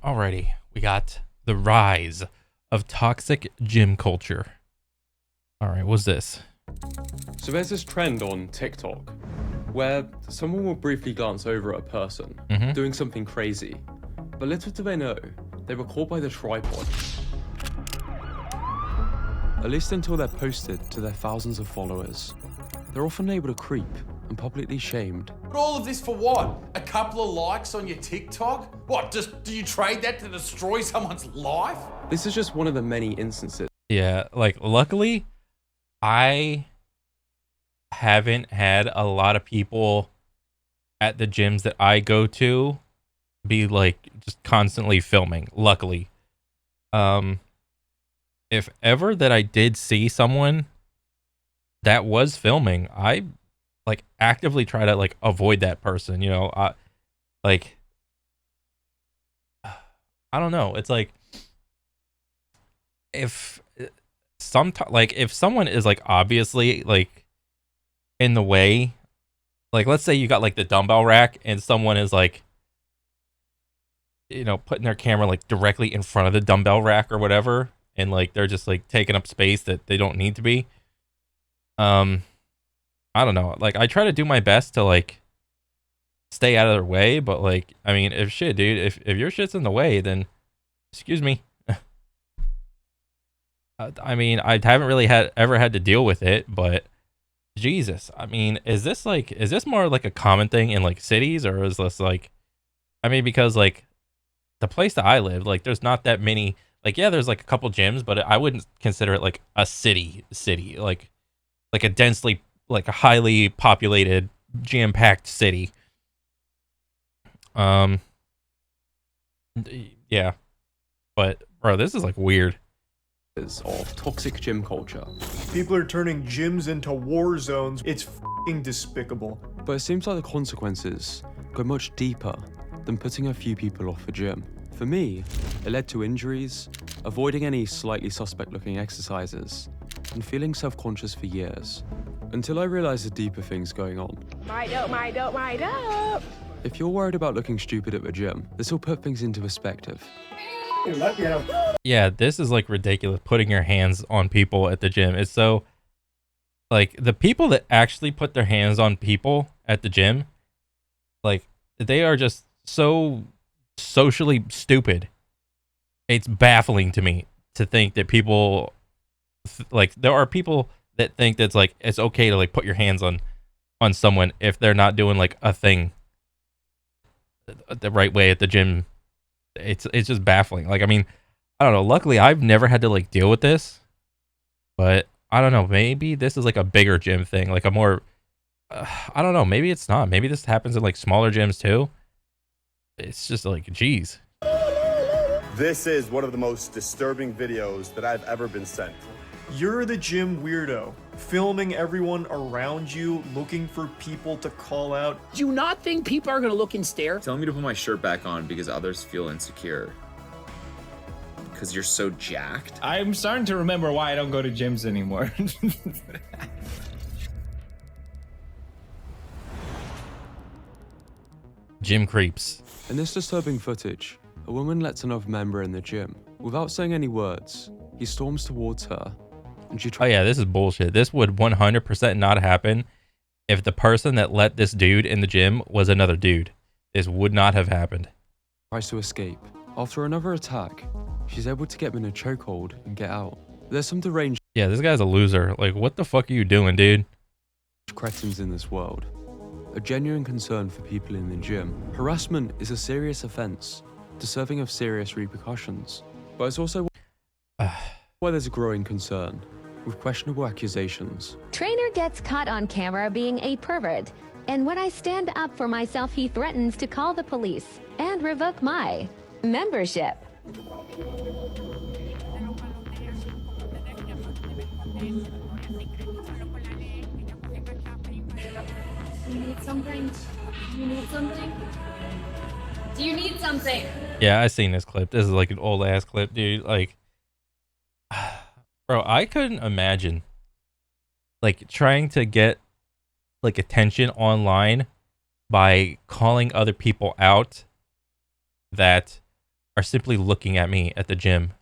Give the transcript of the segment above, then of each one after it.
Alrighty, we got the rise of toxic gym culture. All right, what's this? So there's this trend on TikTok where someone will briefly glance over at a person doing something crazy, but little do they know, they were caught by the tripod. At least until they're posted to their thousands of followers. They're often able to creep and publicly shamed. But all of this for what? A couple of likes on your TikTok? What, do you trade that to destroy someone's life? This is just one of the many instances. Yeah, like luckily, I haven't had a lot of people at the gyms that I go to be like just constantly filming. Luckily, if ever that I did see someone that was filming, I like actively try to like avoid that person. You know, like I don't know. It's like if like if someone is like obviously like in the way, like let's say you got like the dumbbell rack and someone is like, you know, putting their camera like directly in front of the dumbbell rack or whatever, and like they're just like taking up space that they don't need to be. I don't know. Like I try to do my best to like stay out of their way, but like I mean, if shit, dude, if your shit's in the way, then excuse me. I mean, I haven't really ever had to deal with it, but Jesus, I mean, is this more like a common thing in like cities, or is this like, I mean, because like the place that I live, like there's not that many, like yeah, there's like a couple gyms, but I wouldn't consider it like a city, like a densely, like a highly populated, jam-packed city. Yeah, but bro, this is like weird. Of toxic gym culture. People are turning gyms into war zones. It's f***ing despicable. But it seems like the consequences go much deeper than putting a few people off a gym. For me, it led to injuries, avoiding any slightly suspect-looking exercises, and feeling self-conscious for years, until I realized the deeper things going on. My dope. If you're worried about looking stupid at the gym, this will put things into perspective. Yeah, this is like ridiculous, putting your hands on people at the gym. It's so like the people that actually put their hands on people at the gym, like they are just so socially stupid. It's baffling to me to think that people like there are people that think that's like it's okay to like put your hands on someone if they're not doing like a thing the right way at the gym. It's just baffling. Like I mean, I don't know. Luckily, I've never had to like deal with this, but I don't know. Maybe this is like a bigger gym thing, like a more. I don't know. Maybe it's not. Maybe this happens in like smaller gyms too. It's just like, geez. This is one of the most disturbing videos that I've ever been sent. You're the gym weirdo, filming everyone around you, looking for people to call out. Do you not think people are gonna look and stare? Telling me to put my shirt back on because others feel insecure. Because you're so jacked. I'm starting to remember why I don't go to gyms anymore. Gym creeps. In this disturbing footage, a woman lets another member in the gym. Without saying any words, he storms towards her, and she Oh yeah, this is bullshit. This would 100% not happen if the person that let this dude in the gym was another dude. This would not have happened. tries to escape. After another attack, she's able to get him in a chokehold and get out. There's some deranged Yeah, this guy's a loser. Like, what the fuck are you doing, dude? cretins in this world. A genuine concern for people in the gym. Harassment is a serious offense, deserving of serious repercussions. But it's also why there's a growing concern with questionable accusations. Trainer gets caught on camera being a pervert, and when I stand up for myself, he threatens to call the police and revoke my membership. You need something? You need something? Do you need something? Yeah, I seen this clip. This is like an old ass clip, dude. Like, bro, I couldn't imagine like trying to get like attention online by calling other people out that are simply looking at me at the gym.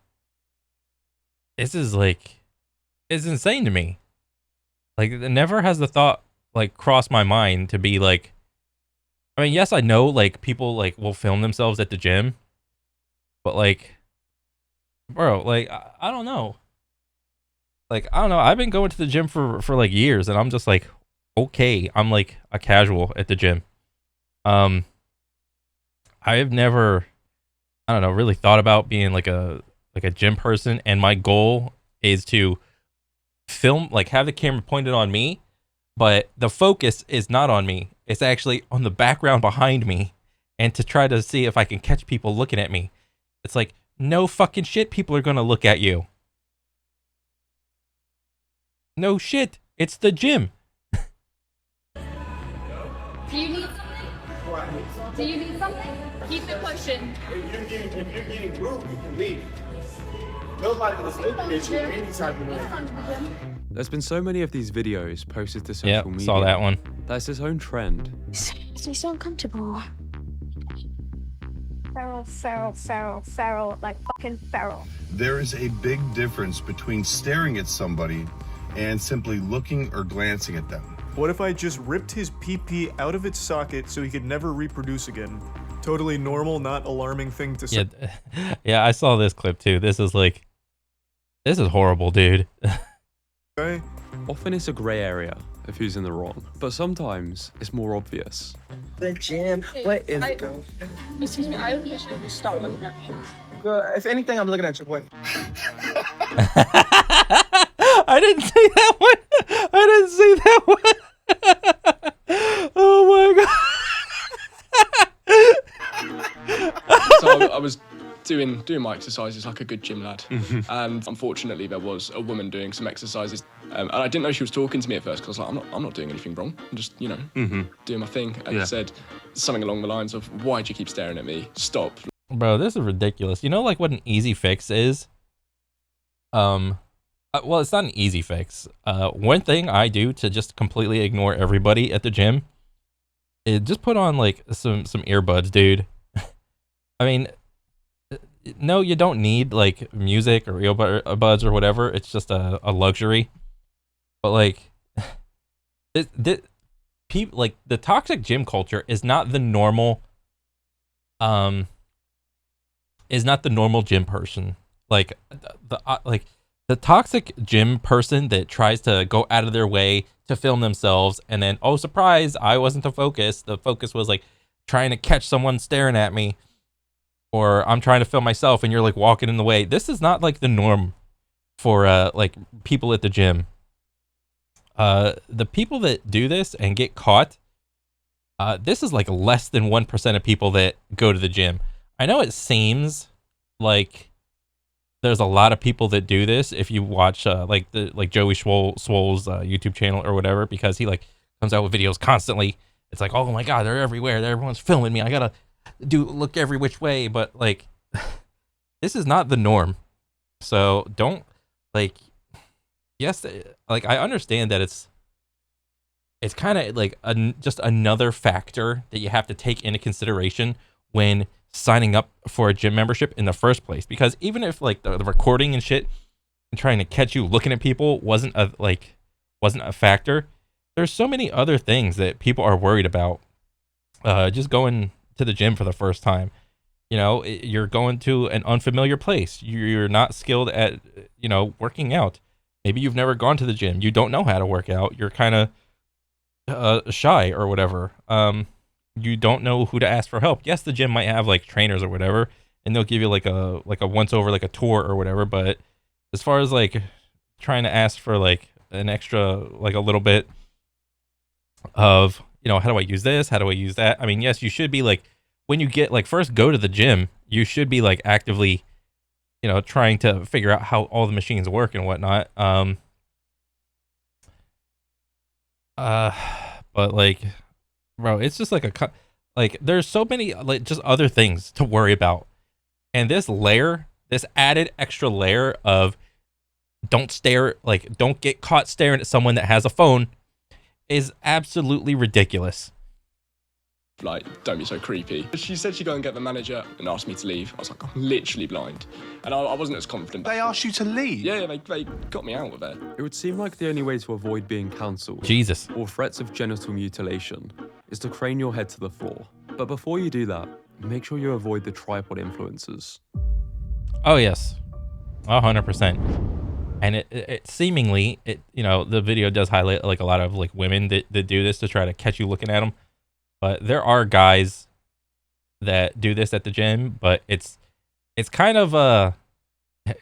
This is like, it's insane to me. Like, never has the thought like crossed my mind to be like, I mean, yes, I know like people like will film themselves at the gym, but like, bro, like I don't know. Like, I don't know. I've been going to the gym for like years, and I'm just like, okay, I'm like a casual at the gym. I have never, I don't know, really thought about being like a gym person, and my goal is to film, like have the camera pointed on me, but the focus is not on me. It's actually on the background behind me, and to try to see if I can catch people looking at me. It's like, no fucking shit, people are gonna look at you. No shit, it's the gym. Do you need something? Do you need something? Keep it pushing. If you're getting rude, you can leave. Nobody was looking at you anytime you want. There's been so many of these videos posted to social media. Saw that one. That's its own trend. It's so uncomfortable. Feral, like fucking feral. There is a big difference between staring at somebody and simply looking or glancing at them. What if I just ripped his pee-pee out of its socket so he could never reproduce again? Totally normal, not alarming thing to say. Yeah, I saw this clip too. This is horrible, dude. Okay. Often it's a grey area of who's in the wrong, but sometimes it's more obvious. The gym. What is it? Excuse me, I wish you would stop looking at me. Girl, if anything, I'm looking at your boy. I didn't see that one. I didn't see that one. Oh my god. So I was doing my exercises like a good gym lad, and unfortunately there was a woman doing some exercises, and I didn't know she was talking to me at first because I was like, I'm not doing anything wrong. I'm just doing my thing, and said something along the lines of, "Why do you keep staring at me? Stop." Bro, this is ridiculous. You know, like what an easy fix is? Well, it's not an easy fix. One thing I do to just completely ignore everybody at the gym is just put on like some earbuds, dude. I mean, no, you don't need like music or earbuds or whatever. It's just a luxury. But like, people like the toxic gym culture is not the normal. Is not the normal gym person. Like the toxic gym person that tries to go out of their way to film themselves, and then, oh surprise, I wasn't the focus. The focus was like trying to catch someone staring at me, or I'm trying to film myself and you're like walking in the way. This is not like the norm for like people at the gym. The people that do this and get caught, this is like less than 1% of people that go to the gym. I know it seems like there's a lot of people that do this if you watch like Joey Swole's YouTube channel or whatever, because he like comes out with videos constantly. It's like, oh my god, they're everywhere. Everyone's filming me. I gotta look every which way. But like, this is not the norm. So don't like. Yes, like I understand that it's kind of like just another factor that you have to take into consideration when signing up for a gym membership in the first place, because even if like the recording and shit and trying to catch you looking at people wasn't a factor, there's so many other things that people are worried about just going to the gym for the first time. You know, you're going to an unfamiliar place, you're not skilled at working out. Maybe you've never gone to the gym, you don't know how to work out, you're kind of shy or whatever. You don't know who to ask for help. Yes, the gym might have like trainers or whatever, and they'll give you like a once over, like a tour or whatever. But as far as like trying to ask for like an extra, like a little bit of, how do I use this? How do I use that? I mean, yes, you should be like, when you get like first go to the gym, you should be like actively, trying to figure out how all the machines work and whatnot. But like, bro, it's just like there's so many like just other things to worry about, and this added extra layer of don't get caught staring at someone that has a phone is absolutely ridiculous. like, don't be so creepy. She said she'd go and get the manager and asked me to leave. I was like, I'm literally blind. And I wasn't as confident. They asked you to leave? Yeah, they got me out of there. It would seem like the only way to avoid being cancelled Jesus. or threats of genital mutilation is to crane your head to the floor. But before you do that, make sure you avoid the tripod influencers. Oh yes, 100%. And it seemingly, you know, the video does highlight like a lot of like women that do this to try to catch you looking at them. But there are guys that do this at the gym, but it's kind of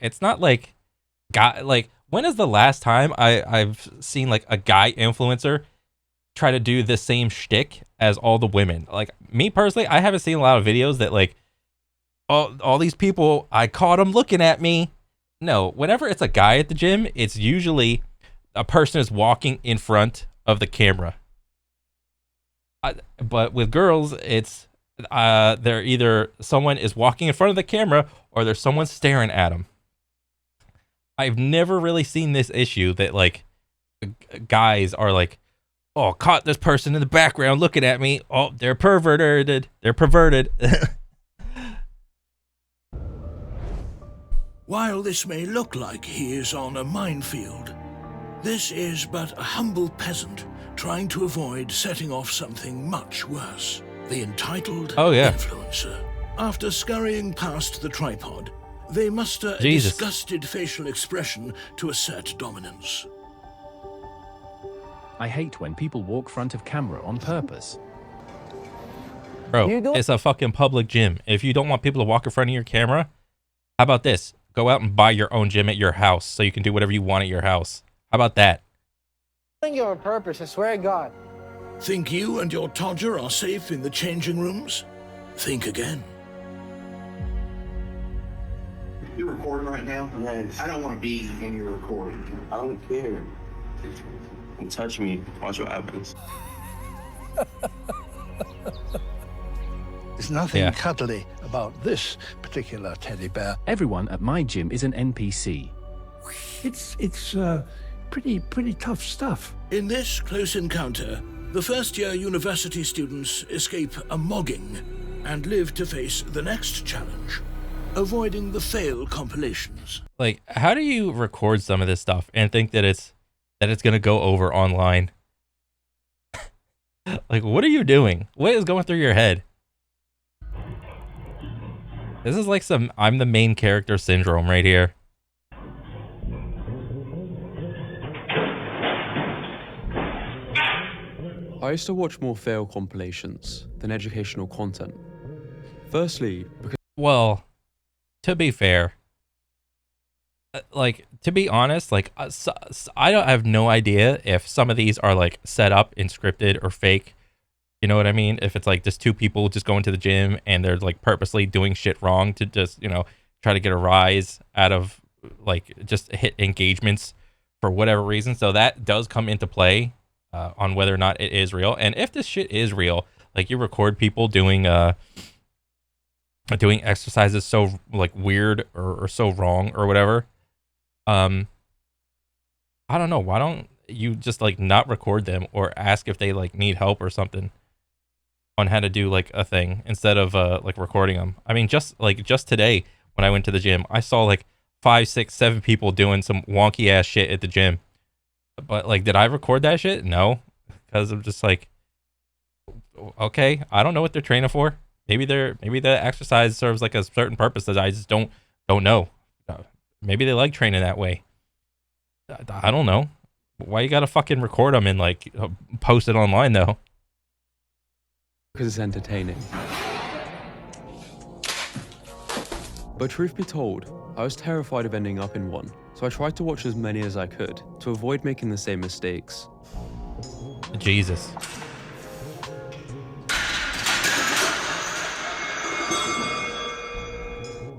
it's not like when is the last time I've seen like a guy influencer try to do the same shtick as all the women? Like me personally, I haven't seen a lot of videos that like all these people, I caught them looking at me. No, whenever it's a guy at the gym, it's usually a person is walking in front of the camera. But with girls, it's they're either someone is walking in front of the camera or there's someone staring at them. I've never really seen this issue that like guys are like, oh, caught this person in the background looking at me. Oh, they're perverted. They're perverted. While this may look like he is on a minefield, this is but a humble peasant trying to avoid setting off something much worse. The entitled influencer. After scurrying past the tripod, they muster a disgusted facial expression to assert dominance. I hate when people walk front of camera on purpose. Bro, it's a fucking public gym. If you don't want people to walk in front of your camera, how about this? Go out and buy your own gym at your house so you can do whatever you want at your house. How about that? I think you have a purpose, I swear to God. Think you and your Todger are safe in the changing rooms? Think again. You're recording right now? Yes. I don't want to be in your recording. I don't care. Don't touch me. Watch what happens. There's nothing cuddly about this particular teddy bear. Everyone at my gym is an NPC. It's pretty tough stuff. In this close encounter, the first-year university students escape a mogging and live to face the next challenge, avoiding the fail compilations. Like, how do you record some of this stuff and think that it's gonna go over online? Like, what are you doing? What is going through your head? This is like some I'm the main character syndrome right here. I used to watch more fail compilations than educational content. Firstly, because... Well, to be fair, like, to be honest, like, I have no idea if some of these are, like, set up and scripted or fake. You know what I mean? If it's, like, just two people just going to the gym and they're, like, purposely doing shit wrong to just, you know, try to get a rise out of, like, just hit engagements for whatever reason. So that does come into play on whether or not it is real. And if this shit is real, like, you record people doing exercises so, like, weird or so wrong or whatever, I don't know, why don't you just, like, not record them or ask if they, like, need help or something on how to do, like, a thing instead of like recording them. I mean, just today when I went to the gym, I saw like 5, 6, 7 people doing some wonky ass shit at the gym, but like, did I record that shit? No, because I'm just like, okay, I don't know what they're training for. Maybe the exercise serves like a certain purpose that I just don't know. Maybe they like training that way. I don't know. Why you gotta fucking record them and like post it online though? Because it's entertaining. But truth be told, I was terrified of ending up in one, so I tried to watch as many as I could to avoid making the same mistakes. Jesus.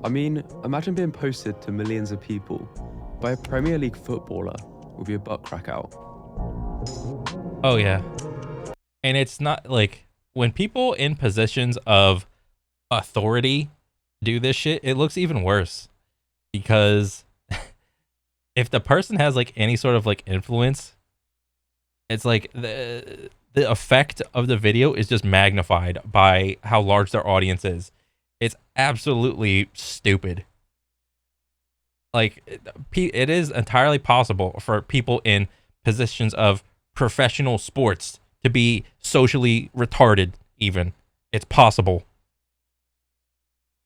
I mean, imagine being posted to millions of people by a Premier League footballer with your butt crack out. Oh yeah. And it's not like, when people in positions of authority do this shit, it looks even worse. Because if the person has like any sort of like influence, it's like the effect of the video is just magnified by how large their audience is. It's absolutely stupid. Like, it is entirely possible for people in positions of professional sports to be socially retarded, even. It's possible.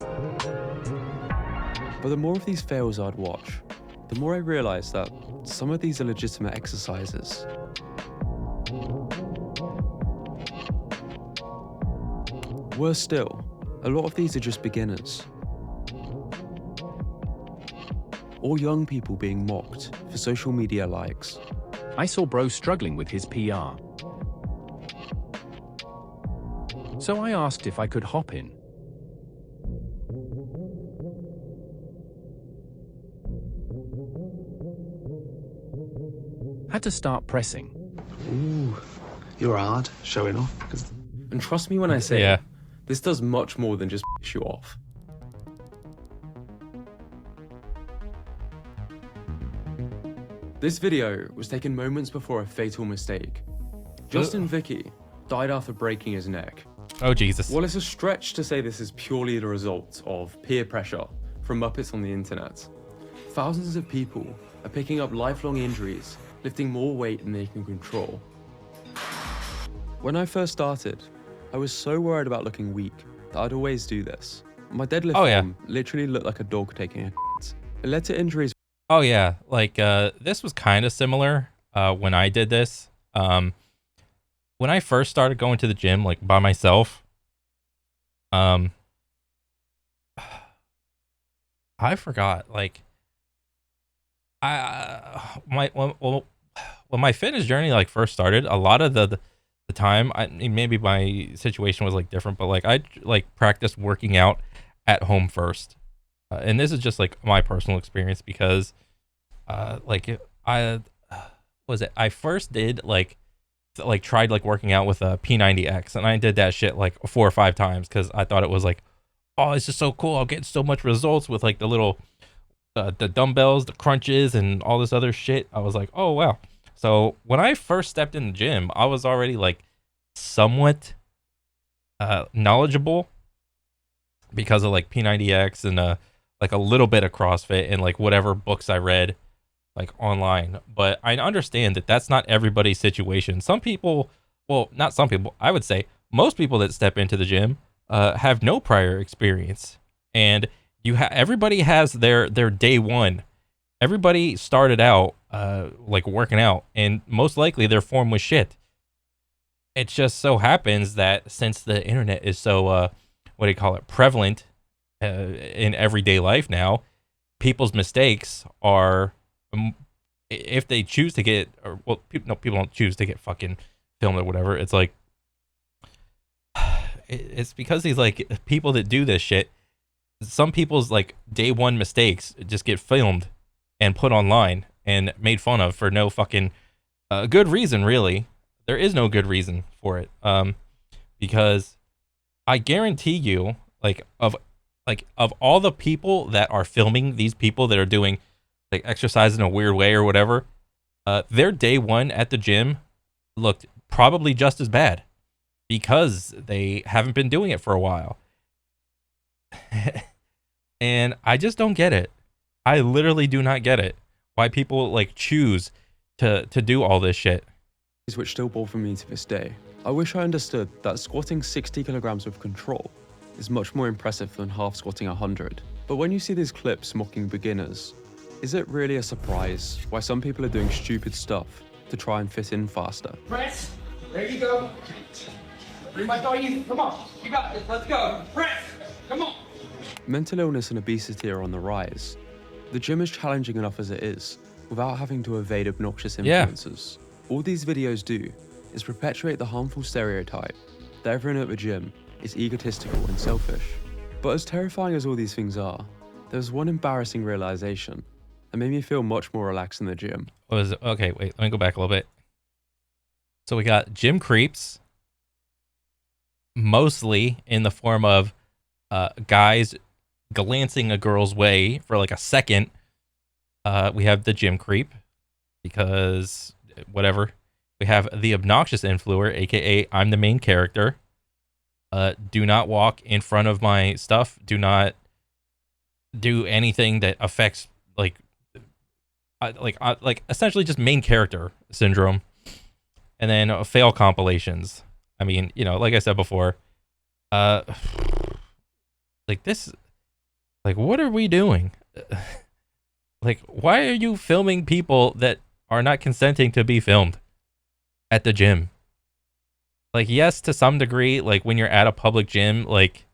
But the more of these fails I'd watch, the more I realized that some of these are legitimate exercises. Worse still, a lot of these are just beginners. Or young people being mocked for social media likes. I saw bro struggling with his PR. So I asked if I could hop in. Had to start pressing. Ooh, you're hard, showing off. And trust me when I say, this does much more than just piss you off. This video was taken moments before a fatal mistake. Justin Vicky died after breaking his neck. Oh, Jesus. While it's a stretch to say this is purely the result of peer pressure from Muppets on the internet, thousands of people are picking up lifelong injuries, lifting more weight than they can control. When I first started, I was so worried about looking weak that I'd always do this. My deadlift form literally looked like a dog taking a shit. It led to injuries. Oh yeah, like this was kind of similar when I did this. When I first started going to the gym, like by myself, I forgot. Like, when my fitness journey like first started, a lot of the time, maybe my situation was like different, but like I like practiced working out at home first. And this is just like my personal experience because like I first did like tried like working out with a P90X, and I did that shit like 4 or 5 times because I thought it was like, oh, it's just so cool, I'll get so much results with like the little the dumbbells, the crunches, and all this other shit. I was like, oh wow. So when I first stepped in the gym, I was already like somewhat knowledgeable because of like P90X and like a little bit of CrossFit and like whatever books I read like online. But I understand that that's not everybody's situation. Some people, well, not some people, I would say most people that step into the gym have no prior experience, and everybody has their day one. Everybody started out like working out, and most likely their form was shit. It just so happens that since the internet is so what do you call it, prevalent in everyday life now, people's mistakes are, if they choose to get, or well, people don't choose to get fucking filmed or whatever. It's like, it's because these like people that do this shit, some people's like day one mistakes just get filmed and put online and made fun of for no fucking good reason, really. There is no good reason for it. Because I guarantee you, like of all the people that are filming these people that are doing like exercise in a weird way or whatever, their day one at the gym looked probably just as bad because they haven't been doing it for a while. And I just don't get it. I literally do not get it. Why people like choose to do all this shit. Which still bother me to this day. I wish I understood that squatting 60 kilograms with control is much more impressive than half squatting 100. But when you see these clips mocking beginners, is it really a surprise why some people are doing stupid stuff to try and fit in faster? Press. There you go. Bring my dog in. Come on. You got this. Let's go. Press. Come on. Mental illness and obesity are on the rise. The gym is challenging enough as it is, without having to evade obnoxious influences. All these videos do is perpetuate the harmful stereotype that everyone at the gym is egotistical and selfish. But as terrifying as all these things are, there's one embarrassing realization that made me feel much more relaxed in the gym. Okay, wait, let me go back a little bit. So we got gym creeps, mostly in the form of guys glancing a girl's way for like a second. We have the gym creep because whatever, We have the obnoxious influencer, aka I'm the main character. Do not walk in front of my stuff. Do not do anything that affects like essentially just main character syndrome. And then fail compilations. I mean, you know, like I said before, like this, like what are we doing? Like, why are you filming people that are not consenting to be filmed at the gym? Like, yes, to some degree, like when you're at a public gym, like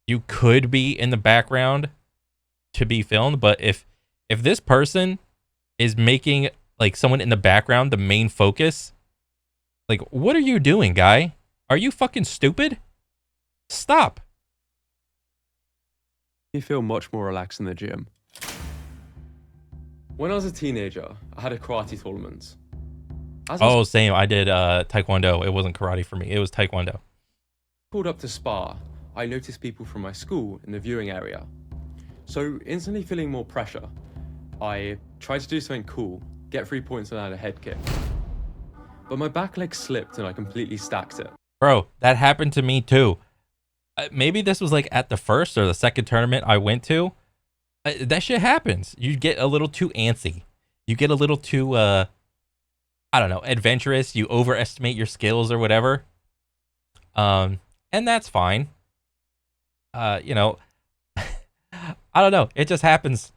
you could be in the background to be filmed, but if this person is making like someone in the background the main focus, like what are you doing, guy? Are you fucking stupid? Stop. You feel much more relaxed in the gym. When I was a teenager, I had a karate tournament. Oh, same. I did taekwondo. It wasn't karate for me. It was taekwondo. Called up to spar, I noticed people from my school in the viewing area. So instantly feeling more pressure, I tried to do something cool, get 3 points and add a head kick. But my back leg slipped and I completely stacked it. Bro, that happened to me too. Maybe this was like at the first or the second tournament I went to. That shit happens. You get a little too antsy. You get a little too, I don't know, adventurous. You overestimate your skills or whatever. And that's fine. You know, I don't know. It just happens.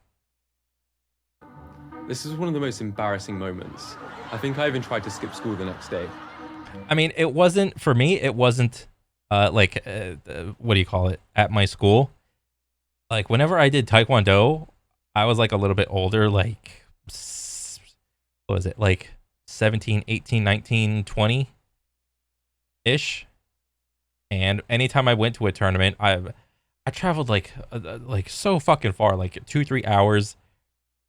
This is one of the most embarrassing moments. I think I even tried to skip school the next day. I mean, it wasn't, for me, it wasn't, what do you call it, at my school. Like, whenever I did taekwondo, I was, like, a little bit older, like, what was it, like, 17, 18, 19, 20-ish. And anytime I went to a tournament, I traveled, like so fucking far, like 2-3 hours.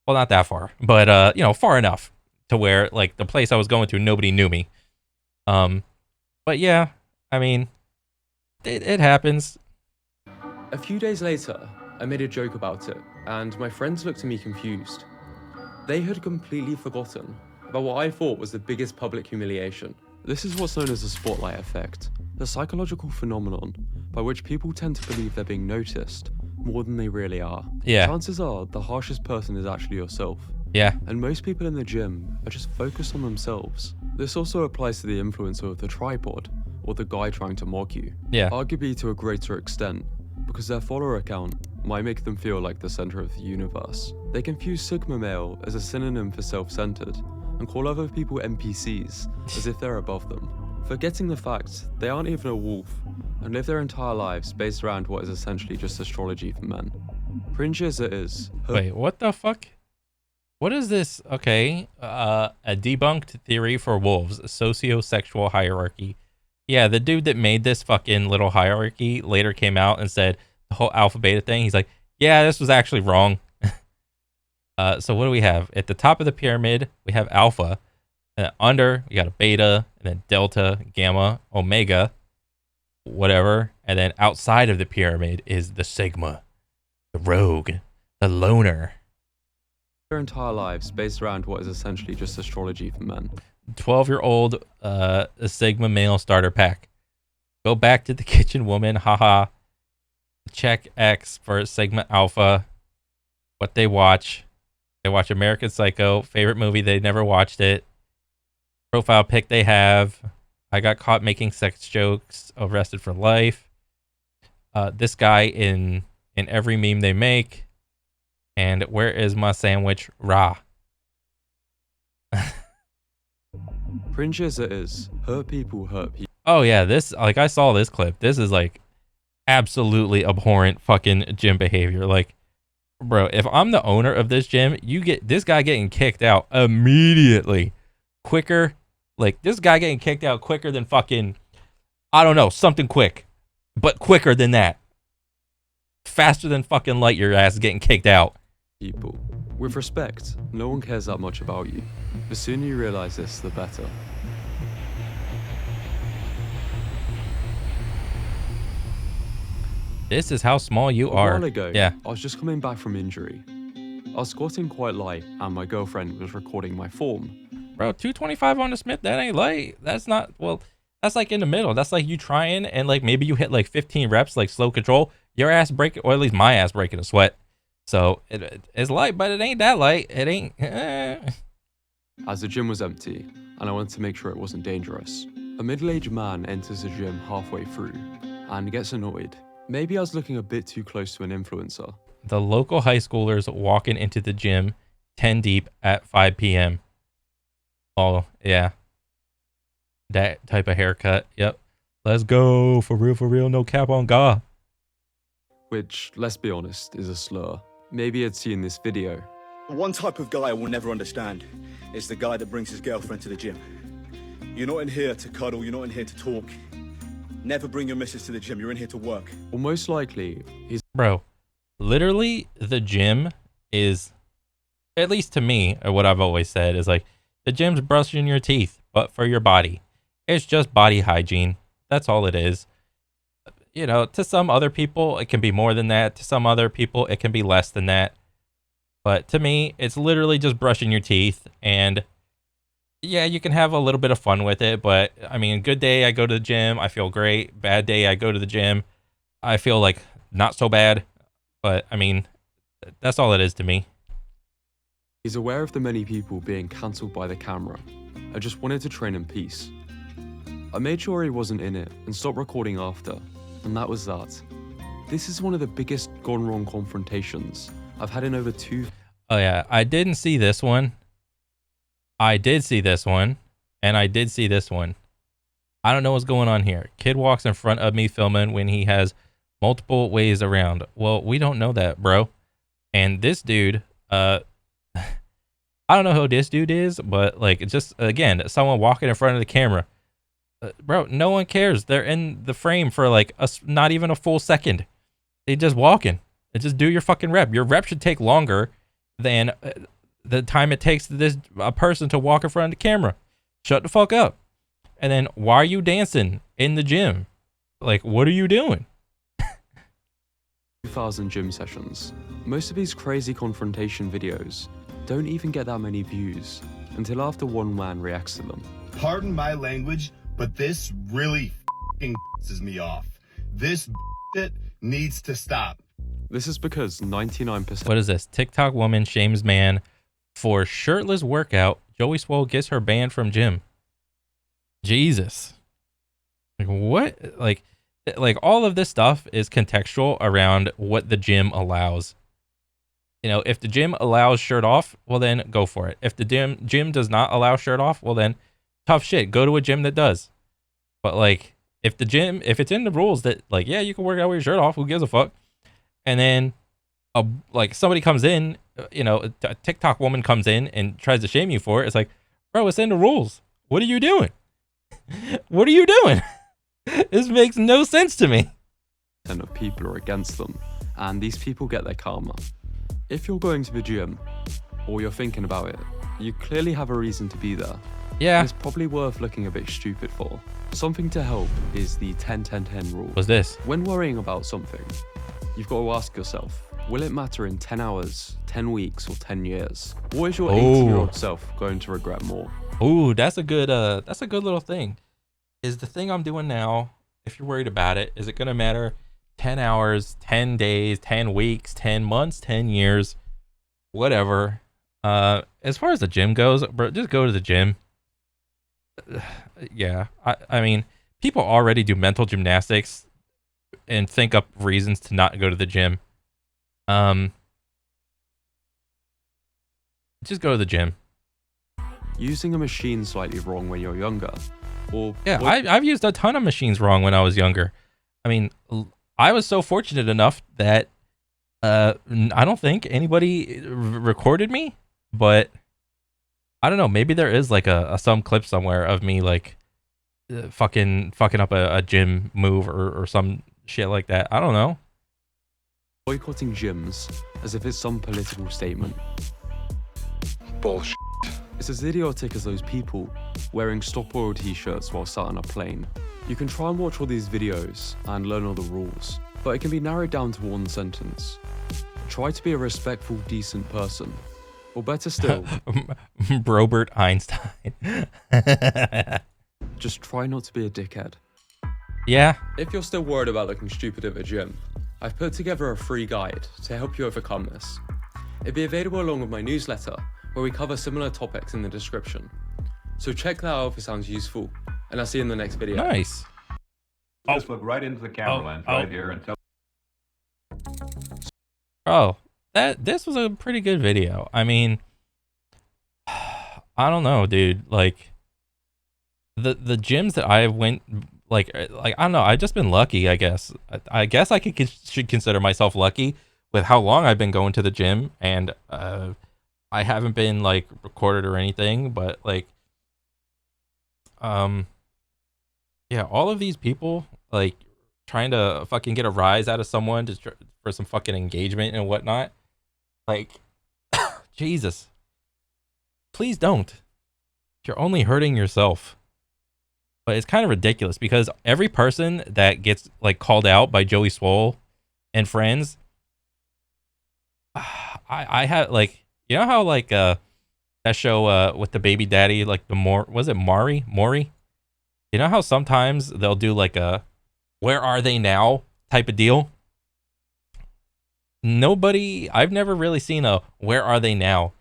Well, not that far, but, you know, far enough to where, like, the place I was going to, nobody knew me. But yeah, I mean, it happens. A few days later, I made a joke about it, and my friends looked at me confused. They had completely forgotten about what I thought was the biggest public humiliation. This is what's known as the spotlight effect, the psychological phenomenon by which people tend to believe they're being noticed more than they really are. Yeah. Chances are the harshest person is actually yourself. Yeah. And most people in the gym are just focused on themselves. This also applies to the influencer of the tripod or the guy trying to mock you. Yeah. Arguably to a greater extent, because their follower account might make them feel like the center of the universe. They confuse Sigma male as a synonym for self-centered and call other people NPCs as if they're above them, forgetting the fact they aren't even a wolf and live their entire lives based around what is essentially just astrology for men. Cringe as it is. Wait, what the fuck? What is this? Okay, a debunked theory for wolves, sociosexual hierarchy. Yeah, the dude that made this fucking little hierarchy later came out and said the whole alpha beta thing. He's like, yeah, this was actually wrong. So what do we have? At the top of the pyramid, we have alpha. And under, we got a beta, and then delta, gamma, omega, whatever. And then outside of the pyramid is the sigma, the rogue, the loner. Their entire lives based around what is essentially just astrology for men. 12-year-old Sigma male starter pack. Go back to the kitchen woman, haha. Check X for Sigma Alpha. What they watch. They watch American Psycho. Favorite movie, they never watched it. Profile pic they have. I got caught making sex jokes. Arrested for life. This guy in every meme they make. And where is my sandwich? Rah. Cringe as it is, hurt people hurt people. Oh yeah, this, like, I saw this clip. This is like absolutely abhorrent fucking gym behavior. Like, bro, if I'm the owner of this gym, you get this guy getting kicked out immediately. Quicker, like this guy getting kicked out quicker than fucking, I don't know, something quick, but quicker than that. Faster than fucking light, your ass is getting kicked out. People. With respect, no one cares that much about you. The sooner you realize this, the better. This is how small you are. A while ago, yeah. I was just coming back from injury. I was squatting quite light and my girlfriend was recording my form, Bro, 225 on the Smith, that ain't light. That's not, well, that's like in the middle. That's like you trying and like maybe you hit like 15 reps, like slow control. Your ass breaking, or at least my ass breaking a sweat. So it's light, but it ain't that light. It ain't. As the gym was empty, and I wanted to make sure it wasn't dangerous, a middle-aged man enters the gym halfway through and gets annoyed. Maybe I was looking a bit too close to an influencer. The local high schoolers walking into the gym 10 deep at 5 p.m. Oh, yeah. That type of haircut. Yep. Let's go. For real, no cap on God. Which, let's be honest, is a slur. Maybe I'd seen this video. One type of guy I will never understand is the guy that brings his girlfriend to the gym. You're not in here to cuddle, you're not in here to talk. Never bring your missus to the gym, you're in here to work. Well, most likely, he's... Bro, literally, the gym is, at least to me, or what I've always said, is like, the gym's brushing your teeth, but for your body. It's just body hygiene. That's all it is. You know, to some other people, it can be more than that. To some other people, it can be less than that. But to me, it's literally just brushing your teeth. And yeah, you can have a little bit of fun with it. But I mean, good day, I go to the gym, I feel great. Bad day, I go to the gym, I feel like not so bad. But I mean, that's all it is to me. He's aware of the many people being cancelled by the camera. I just wanted to train in peace. I made sure he wasn't in it and stopped recording after. And that was that. This is one of the biggest gone wrong confrontations I've had in over 2... Oh yeah, I didn't see this one. I did see this one. And I did see this one. I don't know what's going on here. Kid walks in front of me filming when he has multiple ways around. Well, we don't know that, bro. And this dude, I don't know who this dude is, but like, it's just, again, someone walking in front of the camera. Bro, no one cares. They're in the frame for like not even a full second. They just walking. And just do your fucking rep. Your rep should take longer than the time it takes a person to walk in front of the camera. Shut the fuck up. And then why are you dancing in the gym? Like, what are you doing? 2,000 gym sessions. Most of these crazy confrontation videos don't even get that many views until after one man reacts to them. Pardon my language, but this really f***ing pisses me off. This shit needs to stop. This is because 99%... What is this? TikTok woman shames man for shirtless workout. Joey Swole gets her banned from gym. Jesus. Like, what? Like all of this stuff is contextual around what the gym allows. You know, if the gym allows shirt off, well then go for it. If the gym does not allow shirt off, well then tough shit. Go to a gym that does. But like, if it's in the rules that like, yeah, you can work out with your shirt off, who gives a fuck? And then like somebody comes in, you know, a TikTok woman comes in and tries to shame you for it. It's like, bro, it's in the rules. What are you doing? What are you doing? This makes no sense to me. And of people are against them, and these people get their karma. If you're going to the gym, or you're thinking about it, you clearly have a reason to be there. Yeah. It's probably worth looking a bit stupid for. Something to help is the 10-10-10 rule. What's this? When worrying about something, you've got to ask yourself, will it matter in 10 hours, 10 weeks, or 10 years? What is your 80-year-old self going to regret more? Ooh, that's a good little thing. Is the thing I'm doing now, if you're worried about it, is it going to matter 10 hours, 10 days, 10 weeks, 10 months, 10 years, whatever? As far as the gym goes, bro, just go to the gym. Yeah, I mean, people already do mental gymnastics and think up reasons to not go to the gym. Just go to the gym. Using a machine slightly wrong when you're younger, or yeah, I've used a ton of machines wrong when I was younger. I mean, I was so fortunate enough that I don't think anybody recorded me, but I don't know. Maybe there is like some clip somewhere of me like fucking up a gym move or some shit like that. I don't know. Boycotting gyms as if it's some political statement. Bullshit. It's as idiotic as those people wearing Stop Oil t-shirts while sat on a plane. You can try and watch all these videos and learn all the rules, but it can be narrowed down to one sentence. Try to be a respectful, decent person. Or better still, Robert Einstein. just try not to be a dickhead. Yeah. If you're still worried about looking stupid at the gym, I've put together a free guide to help you overcome this. It'll be available along with my newsletter, where we cover similar topics in the description. So check that out if it sounds useful, and I'll see you in the next video. Nice. Just look right into the camera lens right here and tell. Oh, this was a pretty good video. I mean, I don't know, dude. Like the gyms that I went, like I don't know. I've just been lucky, I guess. I guess I should consider myself lucky with how long I've been going to the gym, and I haven't been like recorded or anything, but like, yeah, all of these people like trying to fucking get a rise out of someone for some fucking engagement and whatnot. Like, Jesus, please don't. You're only hurting yourself. But it's kind of ridiculous because every person that gets like called out by Joey Swole and friends, I have like, you know how like that show with the baby daddy, like was it Maury? You know how sometimes they'll do like a "Where are they now?" type of deal? I've never really seen a "Where are they now?"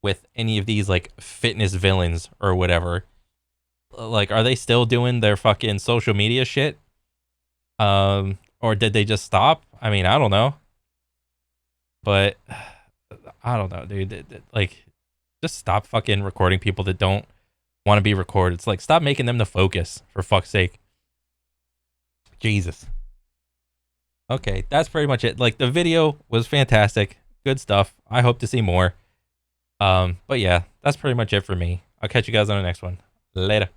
with any of these like fitness villains or whatever. Like, are they still doing their fucking social media shit? Or did they just stop? I mean, I don't know. But I don't know, dude. Like, just stop fucking recording people that don't want to be recorded. It's like, stop making them the focus, for fuck's sake. Jesus. Okay, that's pretty much it. Like, the video was fantastic. Good stuff. I hope to see more. But yeah, that's pretty much it for me. I'll catch you guys on the next one. Later.